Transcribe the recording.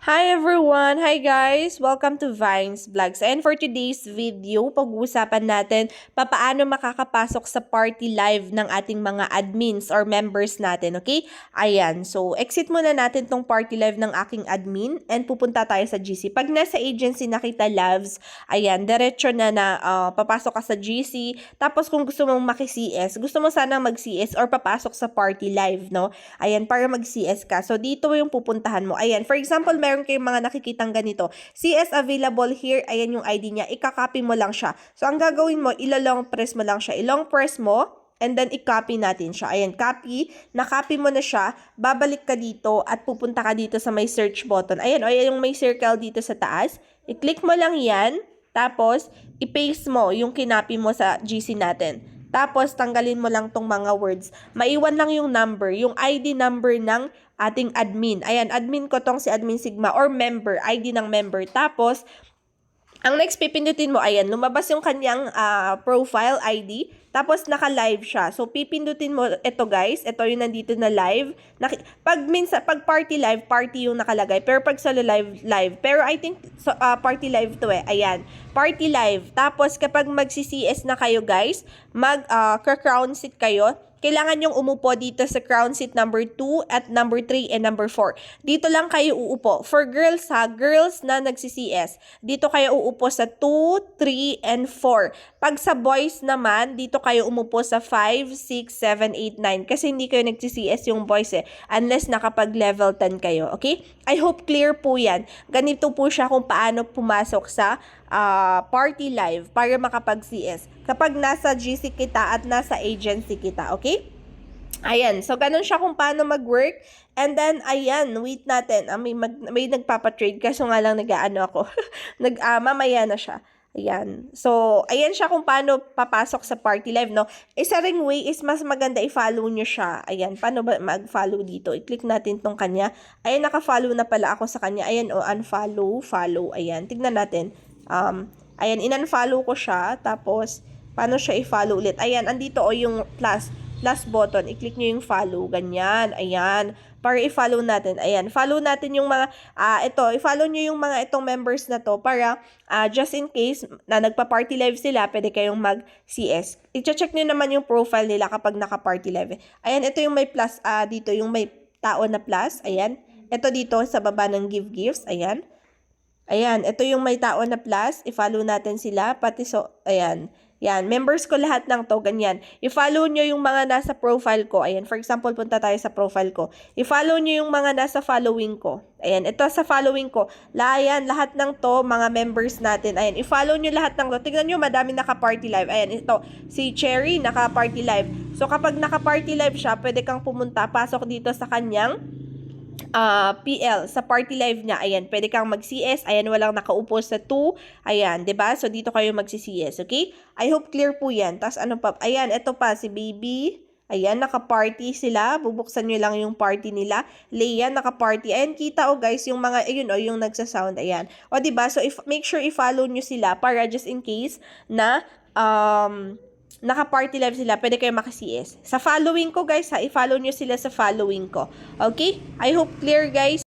Hi everyone! Hi guys! Welcome to Vines Vlogs. And for today's video, pag-uusapan natin paano makakapasok sa party live ng ating mga admins or members natin, okay? Ayan, so exit muna natin tong party live ng aking admin and pupunta tayo sa GC. Pag nasa agency na kita, loves, ayan, diretso na papasok ka sa GC. Tapos kung gusto mong maki-CS, gusto mo sana mag-CS or papasok sa party live, no? Ayan, para mag-CS ka. So dito yung pupuntahan mo. Ayan, for example, meron kayong mga nakikitang ganito. CS available here, ayan yung ID niya. Ika-copy mo lang siya. So, ang gagawin mo, ilong press mo lang siya. Ilong press mo, and then i-copy natin siya. Ayan, copy. Na-copy mo na siya. Babalik ka dito at pupunta ka dito sa may search button. Ayan, o yung may circle dito sa taas. I-click mo lang yan. Tapos, i-paste mo yung kinopy mo sa GC natin. Tapos, tanggalin mo lang tong mga words. Maiwan lang yung number, yung ID number ng ating admin. Ayan, admin ko tong si Admin Sigma or member, ID ng member. Tapos, ang next pipindutin mo, ayan, lumabas yung kanyang profile ID, tapos naka-live siya. So, pipindutin mo, ito guys, ito yung nandito na live. Pag party live, party yung nakalagay. Pero pag solo live, live. Pero I think, party live to eh. Ayan, party live. Tapos, kapag magsi-CS na kayo guys, crown seat kayo, kailangan yung umupo dito sa crown seat number 2 at number 3 and number 4. Dito lang kayo uupo. For girls ha, girls na nagsi-CS, dito kayo uupo sa 2, 3, and 4. Pag sa boys naman, dito kayo umupo sa 5, 6, 7, 8, 9. Kasi hindi kayo nagsi-CS yung boys eh. Unless nakapag level 10 kayo. Okay? I hope clear po yan. Ganito po siya kung paano pumasok sa party live para makapag-CS kapag nasa GC kita at nasa agency kita, okay? Ayan, so ganun siya kung paano mag-work. And then, ayan, wait natin. May nagpapatrade kaso nga lang nag-aano ako. Mamaya na siya. Ayan. So, ayan siya kung paano papasok sa party live, no? Isa ring way is mas maganda i-follow nyo siya. Ayan, paano ba mag-follow dito? I-click natin tong kanya. Ayan, naka-follow na pala ako sa kanya. Ayan, unfollow, follow. Ayan, tignan natin. Ayan, in-unfollow ko siya. Tapos, paano siya i-follow ulit? Ayan, andito yung plus button. I-click nyo yung follow. Ganyan. Ayan. Para i-follow natin. Ayan. Follow natin yung mga, i-follow nyo yung mga itong members na to para just in case na nagpa-party live sila, pwede kayong mag-CS. I-check nyo naman yung profile nila kapag naka-party live. Ayan, ito yung may plus, dito yung may tao na plus. Ayan. Ito dito sa baba ng give gifts. Ayan. Ayan, ito yung may tao na plus. I-follow natin sila. Pati ayan. Yan, members ko lahat ng to, ganyan. I-follow nyo yung mga nasa profile ko. Ayan, for example, punta tayo sa profile ko. I-follow nyo yung mga nasa following ko. Ayan, ito sa following ko. Ayan, lahat ng to, mga members natin. Ayan, i-follow nyo lahat ng to. Tignan nyo, madami naka-party live. Ayan, ito, si Cherry, naka-party live. So, kapag naka-party live siya, pwede kang pumunta, pasok dito sa kanyang PL sa party live niya. Ayan, pwede kang mag-CS. Ayan, walang nakaupo sa 2. Ayan, 'di ba? So dito kayo mag-CS, okay? I hope clear po 'yan. Tapos ano pa? Ayan, ito pa si Baby. Ayan, naka-party sila. Bubuksan nyo lang yung party nila. Leia, naka-party. Ayan, kita guys, yung mga, ayun yung nagsa-sound. Ayan. O, diba? So, make sure i-follow nyo sila para just in case na, naka-party live sila, pwede kayo maka-CS. Sa following ko, guys, ha, i-follow nyo sila sa following ko. Okay? I hope clear, guys.